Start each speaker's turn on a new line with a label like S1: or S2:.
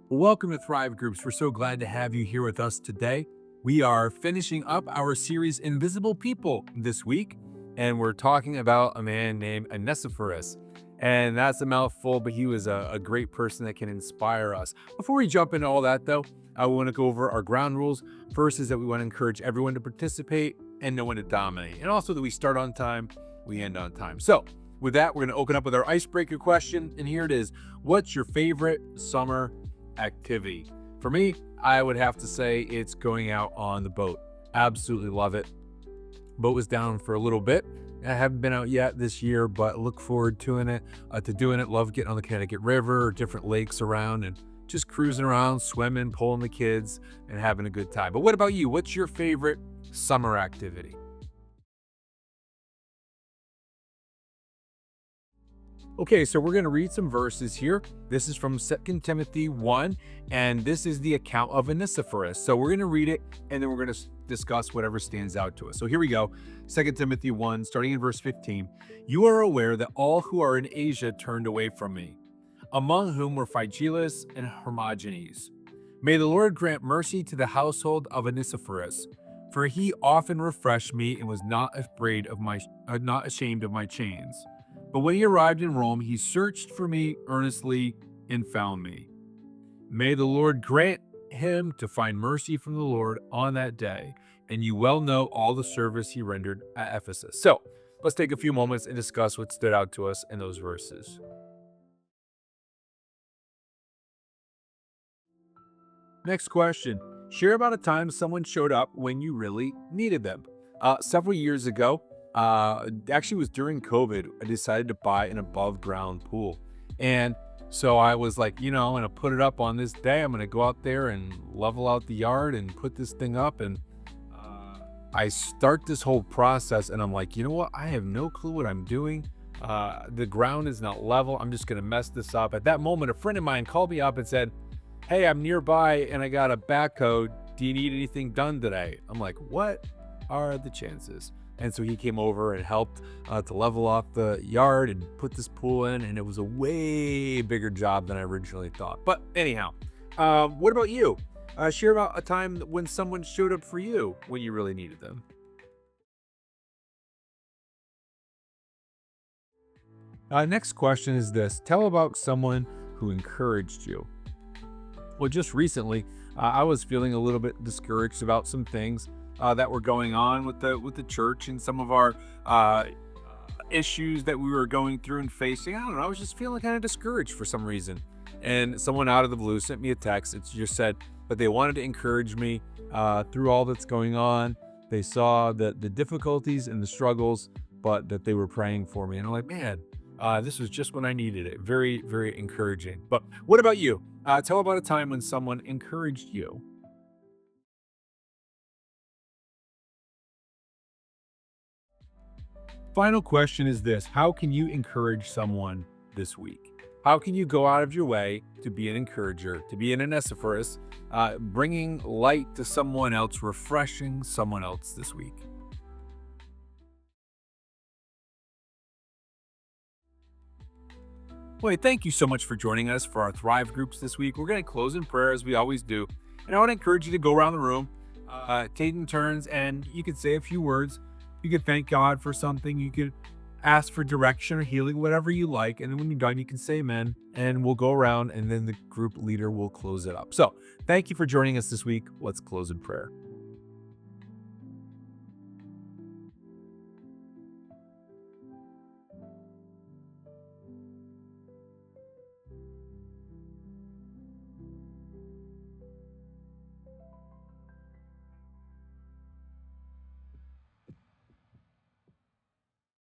S1: Welcome to ThriveGroups. We're so glad to have you here with us today. We are finishing up our series Invisible People this week, and we're talking about a man named Onesiphorus. And that's a mouthful, but he was a great person that can inspire us. Before we jump into all that, though, I want to go over our ground rules. First is that we want to encourage everyone to participate and no one to dominate. And also that we start on time, we end on time. So, with that, we're going to open up with our icebreaker question. And here it is. What's your favorite summer activity? For me, I would have to say it's going out on the boat. Absolutely love it. Boat was down for a little bit. I haven't been out yet this year, but look forward to doing it. Love getting on the Connecticut River or different lakes around and just cruising around, swimming, pulling the kids, and having a good time. But what about you? What's your favorite summer activity? Okay, so we're going to read some verses here. This is from 2 Timothy 1, and this is the account of Onesiphorus. So we're going to read it, and then we're going to discuss whatever stands out to us. So here we go. 2 Timothy 1, starting in verse 15. You are aware that all who are in Asia turned away from me, among whom were Phygelus and Hermogenes. May the Lord grant mercy to the household of Onesiphorus, for he often refreshed me and was not ashamed of my chains. But when he arrived in Rome, he searched for me earnestly and found me. May the Lord grant him to find mercy from the Lord on that day. And you well know all the service he rendered at Ephesus. So let's take a few moments and discuss what stood out to us in those verses. Next question. Share about a time someone showed up when you really needed them. Several years ago, actually it was during COVID, I decided to buy an above ground pool. And so I was like, I'm going to put it up on this day. I'm going to go out there and level out the yard and put this thing up. And I start this whole process and I'm like, you know what? I have no clue what I'm doing. The ground is not level. I'm just going to mess this up. At that moment, a friend of mine called me up and said, hey, I'm nearby and I got a backhoe. Do you need anything done today? I'm like, what are the chances? And so he came over and helped to level off the yard and put this pool in. And it was a way bigger job than I originally thought. But anyhow, what about you? Share about a time when someone showed up for you when you really needed them. Next question is this. Tell about someone who encouraged you. Well, just recently, I was feeling a little bit discouraged about some things that were going on with the church and some of our issues that we were going through and facing. I don't know. I was just feeling kind of discouraged for some reason. And someone out of the blue sent me a text. It just said that they wanted to encourage me through all that's going on. They saw the difficulties and the struggles, but that they were praying for me. And I'm like, man, this was just when I needed it. Very, very encouraging. But what about you? Tell about a time when someone encouraged you. Final question is this. How can you encourage someone this week? How can you go out of your way to be an encourager, to be an Onesiphorus, bringing light to someone else, refreshing someone else this week? Wait, thank you so much for joining us for our Thrive groups this week. We're going to close in prayer as we always do. And I want to encourage you to go around the room, taking turns, and you could say a few words. You could thank God for something. You could ask for direction or healing, whatever you like. And then when you're done, you can say amen, and we'll go around, and then the group leader will close it up. So thank you for joining us this week. Let's close in prayer.